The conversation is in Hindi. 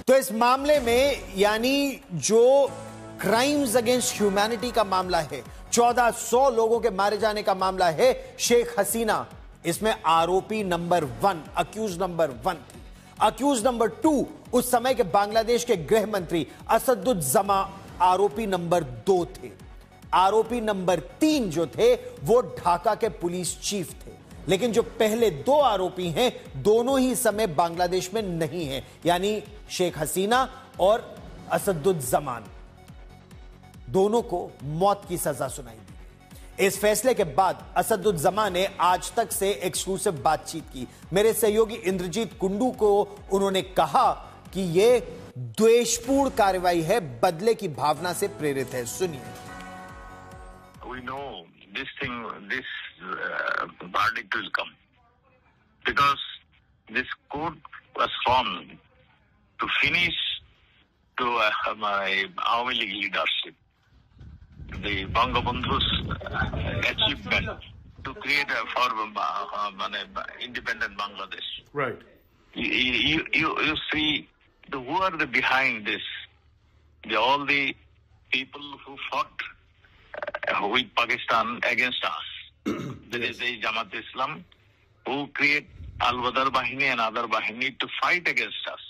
तो इस मामले में यानी जो क्राइम्स अगेंस्ट ह्यूमैनिटी का मामला है, 1400 लोगों के मारे जाने का मामला है, शेख हसीना इसमें आरोपी नंबर 1, अक्यूज नंबर 1 थी। अक्यूज नंबर 2 उस समय के बांग्लादेश के गृह मंत्री असदुज्जमा आरोपी नंबर 2 थे। आरोपी नंबर 3 जो थे वो ढाका के पुलिस चीफ थे। लेकिन जो पहले 2 आरोपी हैं दोनों ही समय बांग्लादेश में नहीं हैं, यानी शेख हसीना और असदुज्जमान, दोनों को मौत की सजा सुनाई दी। इस फैसले के बाद असदुज्जमान ने आज तक से एक्सक्लूसिव बातचीत की। मेरे सहयोगी इंद्रजीत कुंडू को उन्होंने कहा कि यह द्वेषपूर्ण कार्रवाई है, बदले की भावना से प्रेरित है। सुनिए। We know this verdict will come because this court was formed to finish to my Awami League leadership, the Bangabandhu's achievement to create independent Bangladesh. Right. You see, who are the behind this? All the people who fought with Pakistan against us. There is the Jamaat Islam who create Al-Badr Bahini and other Bahini to fight against us.